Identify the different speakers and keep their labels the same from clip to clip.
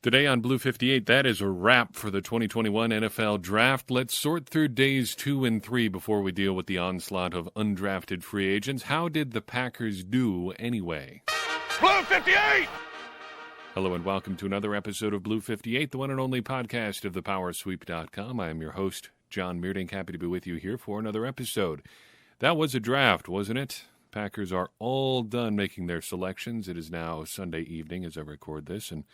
Speaker 1: Today on Blue 58, that is a wrap for the 2021 NFL Draft. Let's sort through days 2 and 3 before we deal with the onslaught of undrafted free agents. How did the Packers do anyway?
Speaker 2: Blue 58!
Speaker 1: Hello and welcome to another episode of Blue 58, the one and only podcast of thepowersweep.com. I am your host, John Meerdink. Happy to be with you here for another episode. That was a draft, wasn't it? Packers are all done making their selections. It is now Sunday evening as I record this, and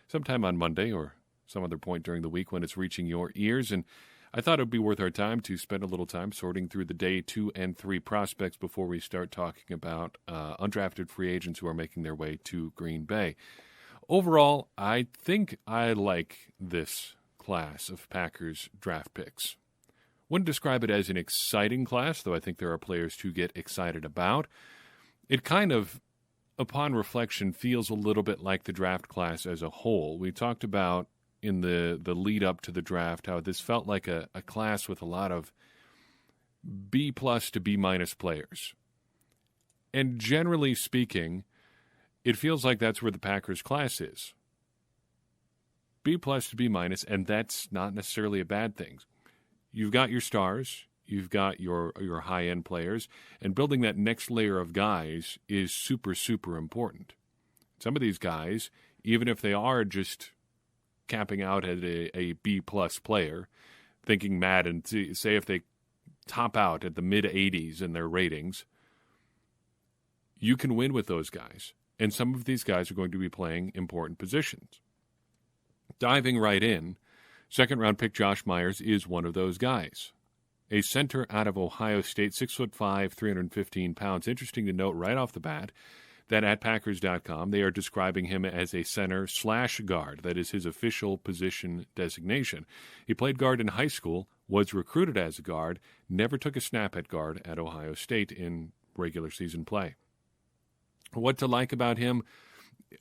Speaker 1: sometime on Monday or some other point during the week when it's reaching your ears. And I thought it would be worth our time to spend a little time sorting through the day 2 and 3 prospects before we start talking about undrafted free agents who are making their way to Green Bay. Overall, I think I like this class of Packers draft picks. Wouldn't describe it as an exciting class, though I think there are players to get excited about. It kind of, upon reflection, feels a little bit like the draft class as a whole. We talked about in the lead up to the draft how this felt like a class with a lot of B+ to B- players. And generally speaking, it feels like that's where the Packers class is. B+ to B-, and that's not necessarily a bad thing. You've got your stars, you've got your high-end players, and building that next layer of guys is super, super important. Some of these guys, even if they are just capping out at a B+ player, thinking mad and say if they top out at the mid-80s in their ratings, you can win with those guys. And some of these guys are going to be playing important positions. Diving right in, second-round pick Josh Myers is one of those guys. A center out of Ohio State, 6'5", 315 pounds. Interesting to note right off the bat that at Packers.com they are describing him as a center/guard. That is his official position designation. He played guard in high school, was recruited as a guard, never took a snap at guard at Ohio State in regular season play. What to like about him?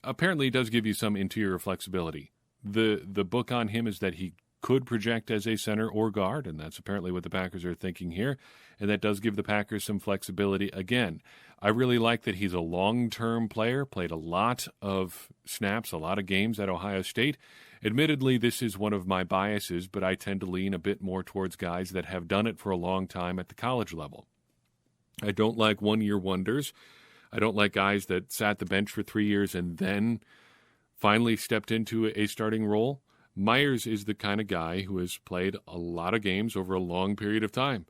Speaker 1: Apparently it does give you some interior flexibility. The book on him is that he could project as a center or guard, and that's apparently what the Packers are thinking here, and that does give the Packers some flexibility. Again, I really like that he's a long-term player, played a lot of snaps, a lot of games at Ohio State. Admittedly, this is one of my biases, but I tend to lean a bit more towards guys that have done it for a long time at the college level. I don't like one-year wonders. I don't like guys that sat the bench for 3 years and then finally stepped into a starting role. Myers is the kind of guy who has played a lot of games over a long period of time.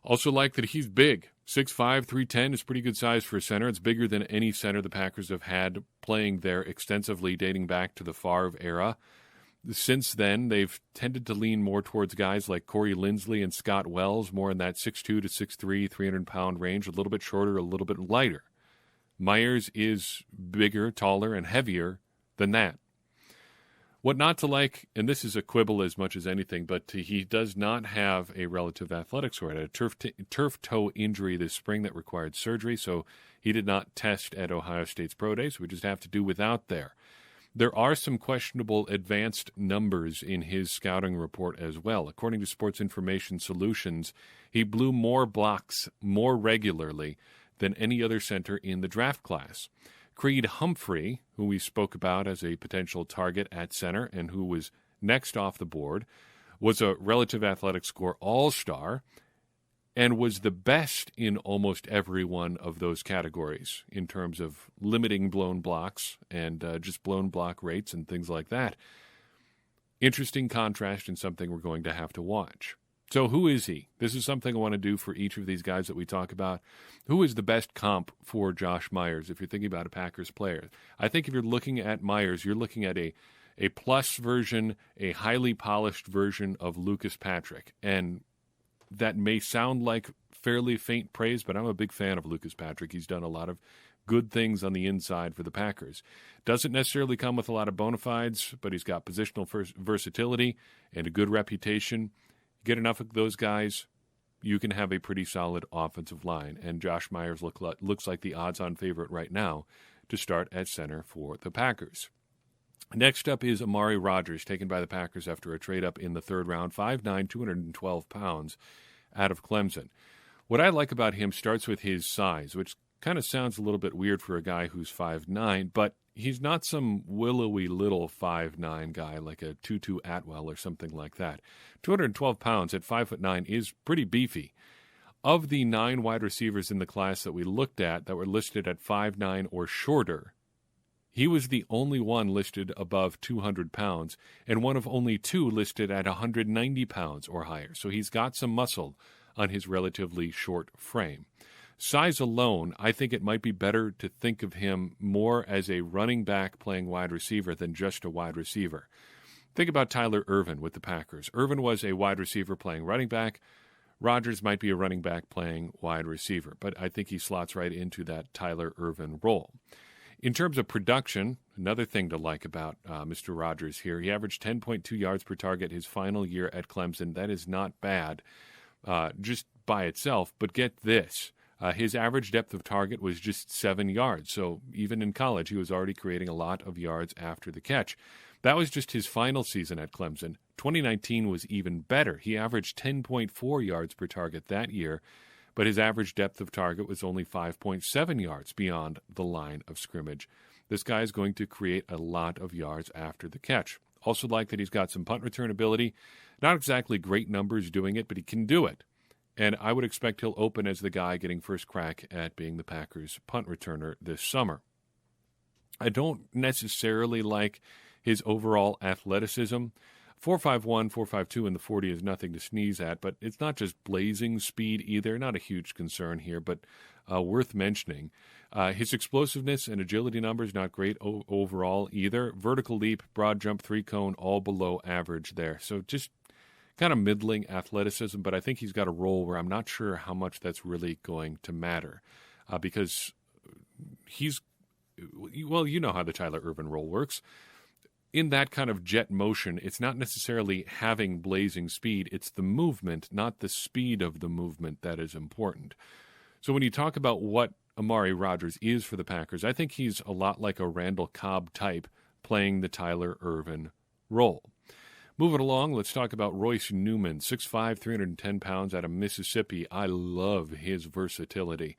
Speaker 1: Also like that he's big. 6'5", 310 is pretty good size for a center. It's bigger than any center the Packers have had playing there extensively dating back to the Favre era. Since then, they've tended to lean more towards guys like Corey Linsley and Scott Wells, more in that 6'2 to 6'3", 300-pound range, a little bit shorter, a little bit lighter. Myers is bigger, taller, and heavier than that. What not to like, and this is a quibble as much as anything, but he does not have a relative athletics score. He had a turf toe injury this spring that required surgery, so he did not test at Ohio State's Pro Day, so we just have to do without there. There are some questionable advanced numbers in his scouting report as well. According to Sports Information Solutions, he blew more blocks more regularly than any other center in the draft class. Creed Humphrey, who we spoke about as a potential target at center and who was next off the board, was a relative athletic score all-star and was the best in almost every one of those categories in terms of limiting blown blocks and just blown block rates and things like that. Interesting contrast and something we're going to have to watch. So who is he? This is something I want to do for each of these guys that we talk about. Who is the best comp for Josh Myers if you're thinking about a Packers player? I think if you're looking at Myers, you're looking at a plus version, a highly polished version of Lucas Patrick. And that may sound like fairly faint praise, but I'm a big fan of Lucas Patrick. He's done a lot of good things on the inside for the Packers. Doesn't necessarily come with a lot of bona fides, but he's got positional versatility and a good reputation. Get enough of those guys, you can have a pretty solid offensive line. And Josh Myers looks like the odds-on favorite right now to start at center for the Packers. Next up is Amari Rodgers, taken by the Packers after a trade-up in the third round, 5'9", 212 pounds, out of Clemson. What I like about him starts with his size, which kind of sounds a little bit weird for a guy who's 5'9", but he's not some willowy little 5'9" guy like a Tutu Atwell or something like that. 212 pounds at 5'9" is pretty beefy. Of the 9 wide receivers in the class that we looked at that were listed at 5'9" or shorter, he was the only one listed above 200 pounds and one of only 2 listed at 190 pounds or higher. So he's got some muscle on his relatively short frame. Size alone, I think it might be better to think of him more as a running back playing wide receiver than just a wide receiver. Think about Tyler Ervin with the Packers. Ervin was a wide receiver playing running back. Rodgers might be a running back playing wide receiver, but I think he slots right into that Tyler Ervin role. In terms of production, another thing to like about Mr. Rodgers here, he averaged 10.2 yards per target his final year at Clemson. That is not bad just by itself, but get this. His average depth of target was just 7 yards, so even in college he was already creating a lot of yards after the catch. That was just his final season at Clemson. 2019 was even better. He averaged 10.4 yards per target that year, but his average depth of target was only 5.7 yards beyond the line of scrimmage. This guy is going to create a lot of yards after the catch. Also like that he's got some punt return ability. Not exactly great numbers doing it, but he can do it. And I would expect he'll open as the guy getting first crack at being the Packers' punt returner this summer. I don't necessarily like his overall athleticism. 4.51, 4.52 in the 40 is nothing to sneeze at, but it's not just blazing speed either. Not a huge concern here, but worth mentioning. His explosiveness and agility numbers, not great overall either. Vertical leap, broad jump, 3-cone, all below average there. So just kind of middling athleticism, but I think he's got a role where I'm not sure how much that's really going to matter because he's, well, you know how the Tyler Ervin role works. In that kind of jet motion, it's not necessarily having blazing speed. It's the movement, not the speed of the movement that is important. So when you talk about what Amari Rodgers is for the Packers, I think he's a lot like a Randall Cobb type playing the Tyler Ervin role. Moving along, let's talk about Royce Newman, 6'5", 310 pounds out of Mississippi. I love his versatility.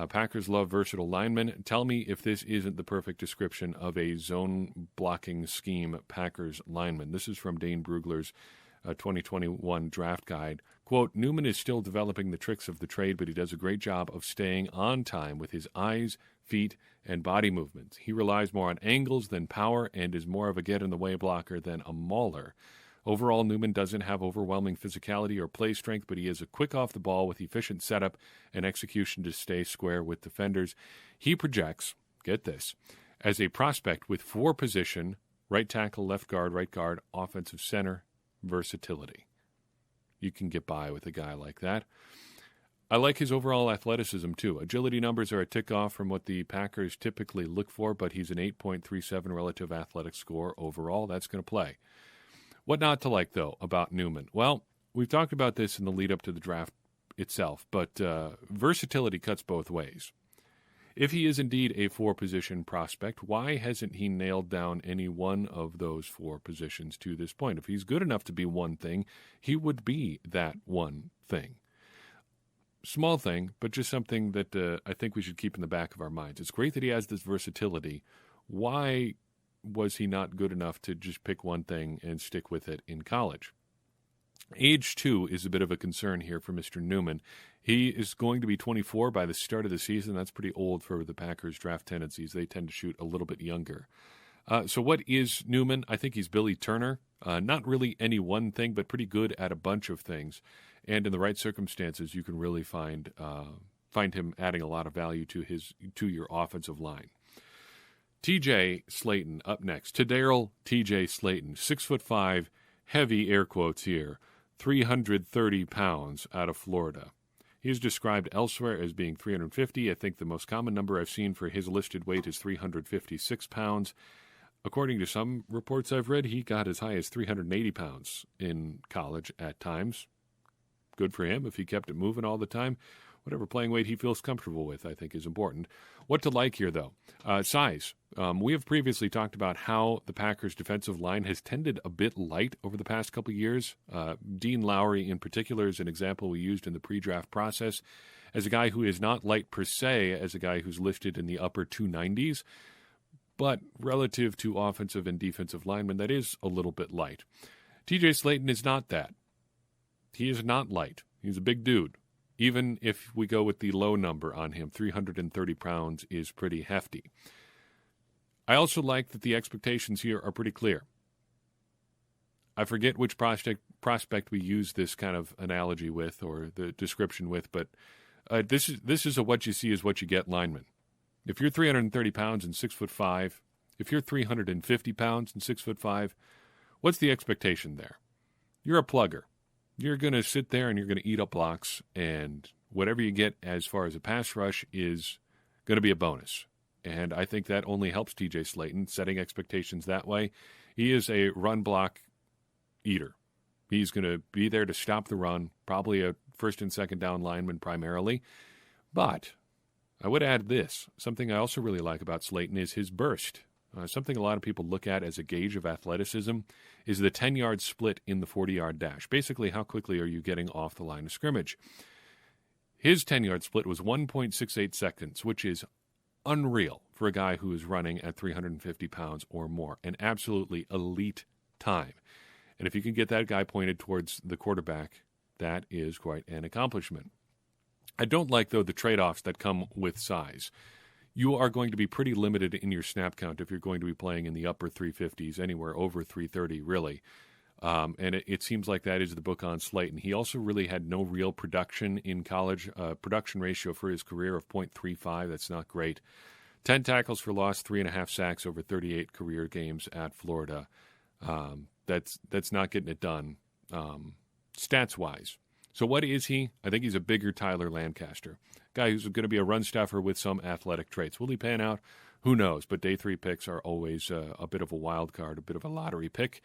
Speaker 1: Packers love versatile linemen. Tell me if this isn't the perfect description of a zone blocking scheme Packers lineman. This is from Dane Brugler's 2021 draft guide. Quote, Newman is still developing the tricks of the trade, but he does a great job of staying on time with his eyes, feet, and body movements. He relies more on angles than power and is more of a get-in-the-way blocker than a mauler. Overall, Newman doesn't have overwhelming physicality or play strength, but he is a quick off the ball with efficient setup and execution to stay square with defenders. He projects, get this, as a prospect with 4-position, right tackle, left guard, right guard, offensive center, versatility. You can get by with a guy like that. I like his overall athleticism, too. Agility numbers are a tick off from what the Packers typically look for, but he's an 8.37 relative athletic score overall. That's going to play. What not to like, though, about Newman? Well, we've talked about this in the lead-up to the draft itself, but versatility cuts both ways. If he is indeed a 4-position prospect, why hasn't he nailed down any one of those 4 positions to this point? If he's good enough to be one thing, he would be that one thing. Small thing, but just something that I think we should keep in the back of our minds. It's great that he has this versatility. Why was he not good enough to just pick one thing and stick with it in college? Age, too, is a bit of a concern here for Mr. Newman. He is going to be 24 by the start of the season. That's pretty old for the Packers' draft tendencies. They tend to shoot a little bit younger. So what is Newman? I think he's Billy Turner. Not really any one thing, but pretty good at a bunch of things. And in the right circumstances, you can really find him adding a lot of value to your offensive line. T.J. Slayton up next. Tadaryl T.J. Slayton, 6'5", heavy air quotes here, 330 pounds out of Florida. He is described elsewhere as being 350. I think the most common number I've seen for his listed weight is 356 pounds. According to some reports I've read, he got as high as 380 pounds in college at times. Good for him if he kept it moving all the time. Whatever playing weight he feels comfortable with, I think, is important. What to like here, though? Size. We have previously talked about how the Packers' defensive line has tended a bit light over the past couple of years. Dean Lowry, in particular, is an example we used in the pre-draft process as a guy who is not light per se, as a guy who's listed in the upper 290s. but relative to offensive and defensive linemen, that is a little bit light. TJ Slayton is not that. He is not light. He's a big dude. Even if we go with the low number on him, 330 pounds is pretty hefty. I also like that the expectations here are pretty clear. I forget which prospect we use this kind of analogy with or the description with, but this is a what you see is what you get lineman. If you're 330 pounds and 6'5", if you're 350 pounds and 6'5", what's the expectation there? You're a plugger. You're going to sit there and you're going to eat up blocks, and whatever you get as far as a pass rush is going to be a bonus. And I think that only helps TJ Slayton, setting expectations that way. He is a run block eater. He's going to be there to stop the run, probably a first and second down lineman primarily. But I would add this. Something I also really like about Slayton is his burst. Something a lot of people look at as a gauge of athleticism is the 10-yard split in the 40-yard dash. Basically, how quickly are you getting off the line of scrimmage? His 10-yard split was 1.68 seconds, which is unreal for a guy who is running at 350 pounds or more. An absolutely elite time. And if you can get that guy pointed towards the quarterback, that is quite an accomplishment. I don't like, though, the trade-offs that come with size. You are going to be pretty limited in your snap count if you're going to be playing in the upper 350s, anywhere over 330, really. And it seems like that is the book on Slayton. He also really had no real production in college. Production ratio for his career of 0.35. That's not great. 10 tackles for loss, 3.5 sacks over 38 career games at Florida. That's not getting it done stats-wise. So what is he? I think he's a bigger Tyler Lancaster. Guy who's going to be a run stuffer with some athletic traits. Will he pan out? Who knows? But day 3 picks are always a bit of a wild card, a bit of a lottery pick.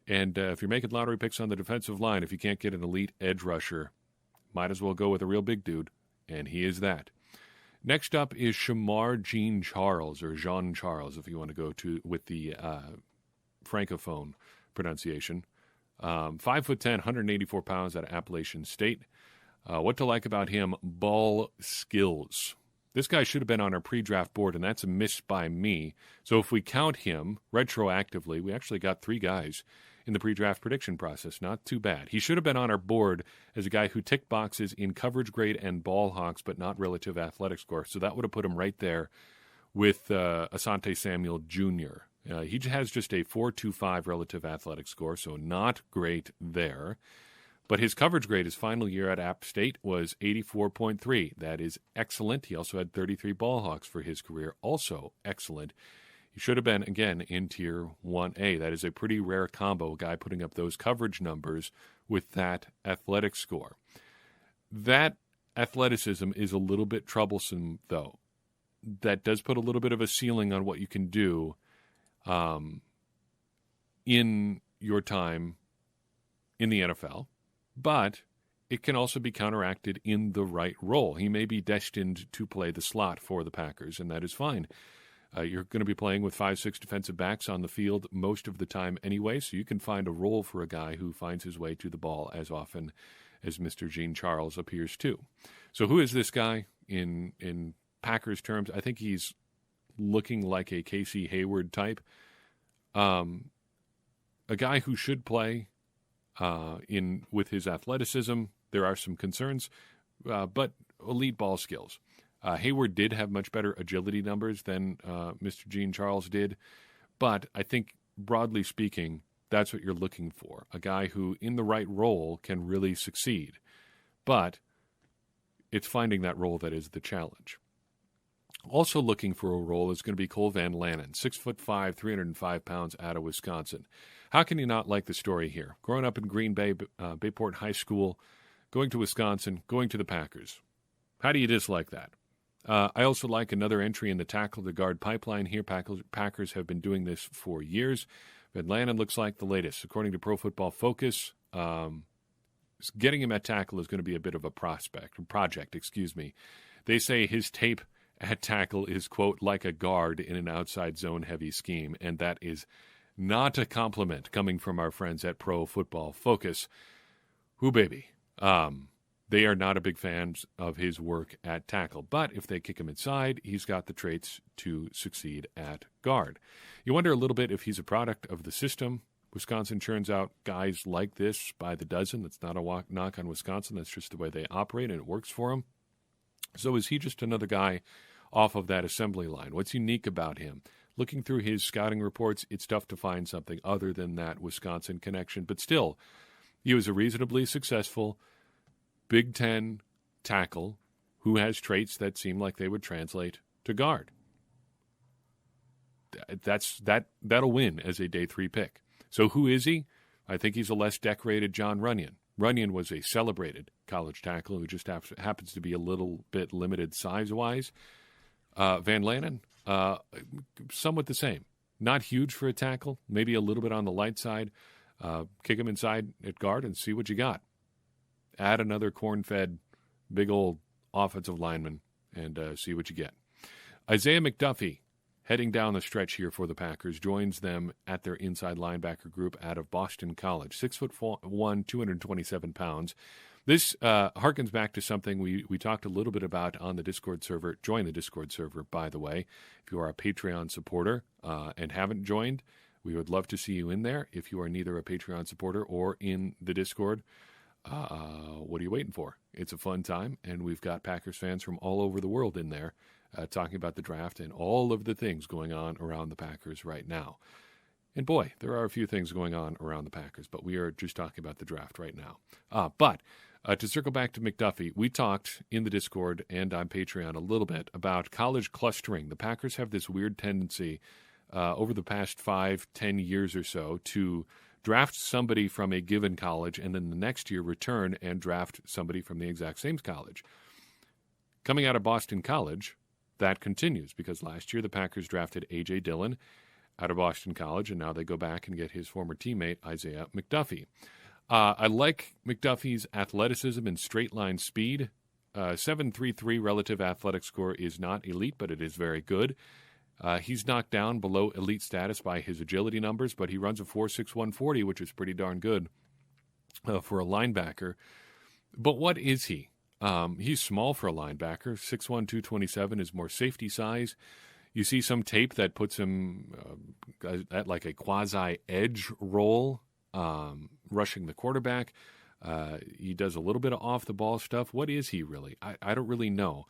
Speaker 1: And if you're making lottery picks on the defensive line, if you can't get an elite edge rusher, might as well go with a real big dude, and he is that. Next up is Shamar Jean Charles, or Jean Charles, if you want to go to with the Francophone pronunciation. 5'10", 184 pounds out of Appalachian State. What to like about him? Ball skills. This guy should have been on our pre-draft board, and that's a miss by me. So if we count him retroactively, we actually got 3 guys in the pre-draft prediction process. Not too bad. He should have been on our board as a guy who ticked boxes in coverage grade and ball hawks, but not relative athletic score. So that would have put him right there with Asante Samuel Jr. He has just a 4.25 relative athletic score, so not great there. But his coverage grade his final year at App State was 84.3. That is excellent. He also had 33 ball hawks for his career, also excellent. He should have been, again, in Tier 1A. That is a pretty rare combo, a guy putting up those coverage numbers with that athletic score. That athleticism is a little bit troublesome, though. That does put a little bit of a ceiling on what you can do in your time in the NFL, but it can also be counteracted in the right role. He may be destined to play the slot for the Packers, and that is fine. You're going to be playing with 5-6 defensive backs on the field most of the time anyway, so you can find a role for a guy who finds his way to the ball as often as Mr. Jean Charles appears to. So who is this guy in Packers terms? I think he's looking like a Casey Hayward type. A guy who should play with his athleticism. There are some concerns, but elite ball skills. Hayward did have much better agility numbers than Mr. Jean Charles did, but I think, broadly speaking, that's what you're looking for. A guy who, in the right role, can really succeed. But it's finding that role that is the challenge. Also looking for a role is going to be Cole Van Lanen, 6'5", 305 pounds out of Wisconsin. How can you not like the story here? Growing up in Green Bay, Bayport High School, going to Wisconsin, going to the Packers. How do you dislike that? I also like another entry in the tackle-to-guard pipeline here. Packers have been doing this for years. Van Lanen looks like the latest. According to Pro Football Focus, getting him at tackle is going to be a bit of a project. They say his tape at tackle is, quote, like a guard in an outside zone-heavy scheme, and that is not a compliment coming from our friends at Pro Football Focus. Who baby? they are not a big fans of his work at tackle. But if they kick him inside, he's got the traits to succeed at guard. You wonder a little bit if he's a product of the system. Wisconsin churns out guys like this by the dozen. That's not a knock on Wisconsin. That's just the way they operate, and it works for them. So is he just another guy off of that assembly line? What's unique about him? Looking through his scouting reports, it's tough to find something other than that Wisconsin connection. But still, he was a reasonably successful Big Ten tackle who has traits that seem like they would translate to guard. That'll win as a day 3 pick. So who is he? I think he's a less decorated John Runyon. Runyon was a celebrated college tackle who just happens to be a little bit limited size-wise. Van Lanen, somewhat the same. Not huge for a tackle, maybe a little bit on the light side. Kick him inside at guard and see what you got. Add another corn-fed, big old offensive lineman and see what you get. Isaiah McDuffie, heading down the stretch here for the Packers, joins them at their inside linebacker group out of Boston College. 6'1", 227 pounds. This harkens back to something we talked a little bit about on the Discord server. Join the Discord server, by the way. If you are a Patreon supporter and haven't joined, we would love to see you in there. If you are neither a Patreon supporter or in the Discord, what are you waiting for? It's a fun time, and we've got Packers fans from all over the world in there talking about the draft and all of the things going on around the Packers right now. And boy, there are a few things going on around the Packers, but we are just talking about the draft right now. But to circle back to McDuffie, we talked in the Discord and on Patreon a little bit about college clustering. The Packers have this weird tendency over the past 5-10 years or so to draft somebody from a given college and then the next year return and draft somebody from the exact same college. Coming out of Boston College, that continues because last year the Packers drafted A.J. Dillon out of Boston College, and now they go back and get his former teammate, Isaiah McDuffie. I like McDuffie's athleticism and straight-line speed. 7.33 relative athletic score is not elite, but it is very good. He's knocked down below elite status by his agility numbers, but he runs a 4.61 40, which is pretty darn good for a linebacker. But what is he? He's small for a linebacker. 6'1", 227 is more safety size. You see some tape that puts him at like a quasi-edge role, rushing the quarterback. He does a little bit of off-the-ball stuff. What is he really? I don't really know.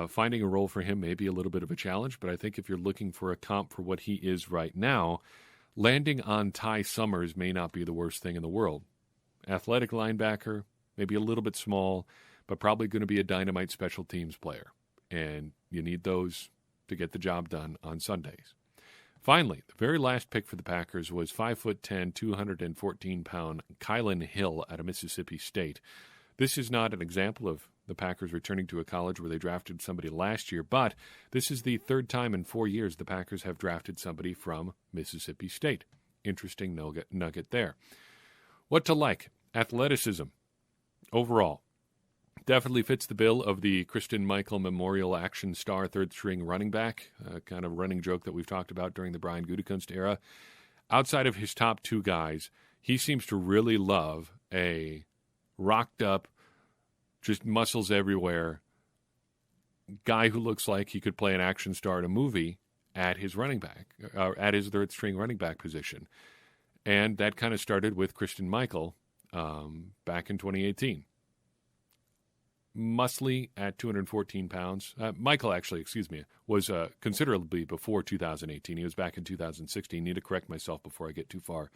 Speaker 1: Finding a role for him may be a little bit of a challenge, but I think if you're looking for a comp for what he is right now, landing on Ty Summers may not be the worst thing in the world. Athletic linebacker, maybe a little bit small, but probably going to be a dynamite special teams player. And you need those to get the job done on Sundays. Finally, the very last pick for the Packers was 5'10", 214-pound Kylin Hill out of Mississippi State. This is not an example of the Packers returning to a college where they drafted somebody last year, but this is the third time in 4 years the Packers have drafted somebody from Mississippi State. Interesting nugget there. What to like? Athleticism. Overall, definitely fits the bill of the Christian Michael Memorial Action Star third-string running back, kind of running joke that we've talked about during the Brian Gutekunst era. Outside of his top two guys, he seems to really love a rocked-up, just muscles everywhere guy who looks like he could play an action star in a movie at his running back, at his third-string running back position. And that kind of started with Christian Michael back in 2018. Muscly at 214 pounds. Michael, actually, was considerably before 2018. He was back in 2016. Need to correct myself before I get too far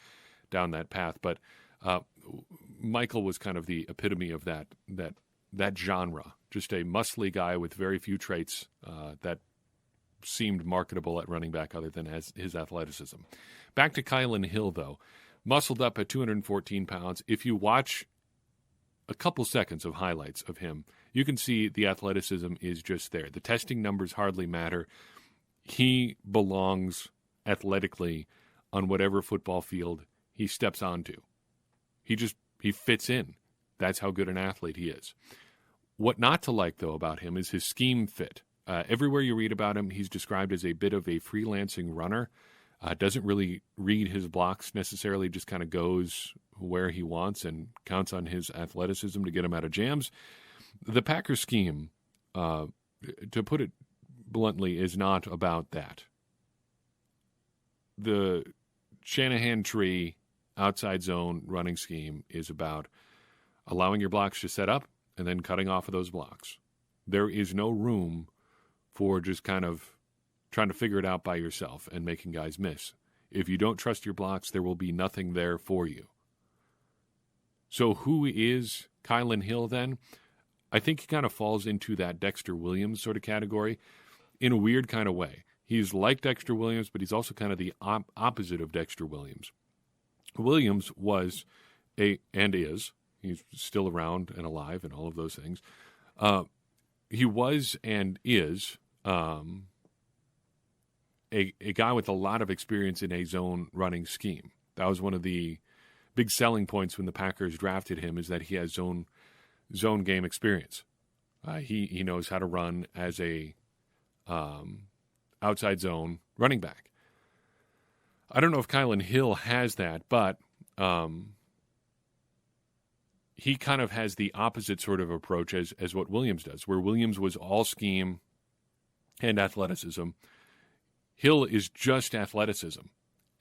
Speaker 1: down that path. But Michael was kind of the epitome of that genre. Just a muscly guy with very few traits that seemed marketable at running back other than his athleticism. Back to Kylin Hill, though. Muscled up at 214 pounds. If you watch a couple seconds of highlights of him, you can see the athleticism is just there. The testing numbers hardly matter. He belongs athletically on whatever football field he steps onto. He fits in. That's how good an athlete he is. What not to like, though, about him is his scheme fit. Everywhere you read about him, he's described as a bit of a freelancing runner. Doesn't really read his blocks necessarily, just kind of goes where he wants and counts on his athleticism to get him out of jams. The Packers scheme, to put it bluntly, is not about that. The Shanahan tree outside zone running scheme is about allowing your blocks to set up and then cutting off of those blocks. There is no room for just kind of trying to figure it out by yourself and making guys miss. If you don't trust your blocks, there will be nothing there for you. So who is Kylin Hill then? I think he kind of falls into that Dexter Williams sort of category in a weird kind of way. He's like Dexter Williams, but he's also kind of the opposite of Dexter Williams. Williams was and is, he's still around and alive and all of those things. He was and is a guy with a lot of experience in a zone running scheme. That was one of the big selling points when the Packers drafted him, is that he has zone game experience. He knows how to run as a outside zone running back. I don't know if Kylin Hill has that, but he kind of has the opposite sort of approach as what Williams does, where Williams was all scheme and athleticism. Hill is just athleticism,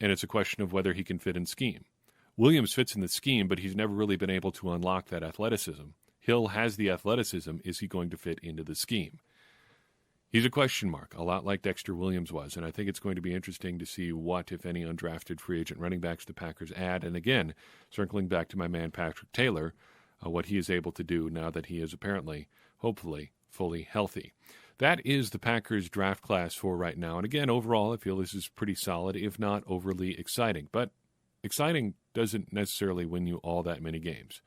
Speaker 1: and it's a question of whether he can fit in scheme. Williams fits in the scheme, but he's never really been able to unlock that athleticism. Hill has the athleticism. Is he going to fit into the scheme? He's a question mark, a lot like Dexter Williams was, and I think it's going to be interesting to see what, if any, undrafted free agent running backs the Packers add. And again, circling back to my man Patrick Taylor, what he is able to do now that he is apparently, hopefully, fully healthy. That is the Packers draft class for right now. And again, overall, I feel this is pretty solid, if not overly exciting. But exciting doesn't necessarily win you all that many games.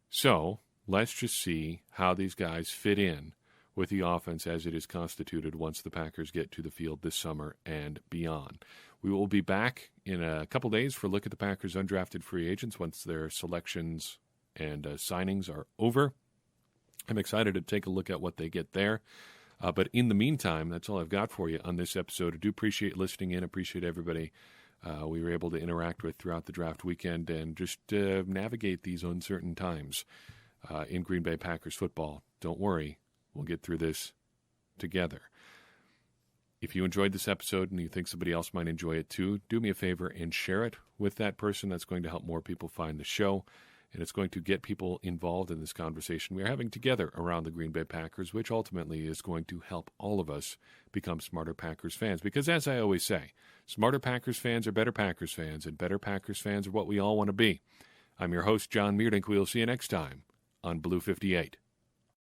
Speaker 1: So let's just see how these guys fit in with the offense as it is constituted once the Packers get to the field this summer and beyond. We will be back in a couple days for a look at the Packers' undrafted free agents once their selections and signings are over. I'm excited to take a look at what they get there. But in the meantime, that's all I've got for you on this episode. I do appreciate listening in. Appreciate everybody we were able to interact with throughout the draft weekend and just navigate these uncertain times in Green Bay Packers football. Don't worry. We'll get through this together. If you enjoyed this episode and you think somebody else might enjoy it too, do me a favor and share it with that person. That's going to help more people find the show, and it's going to get people involved in this conversation we are having together around the Green Bay Packers, which ultimately is going to help all of us become smarter Packers fans. Because as I always say, smarter Packers fans are better Packers fans, and better Packers fans are what we all want to be. I'm your host, John Meerdink. We'll see you next time on Blue 58.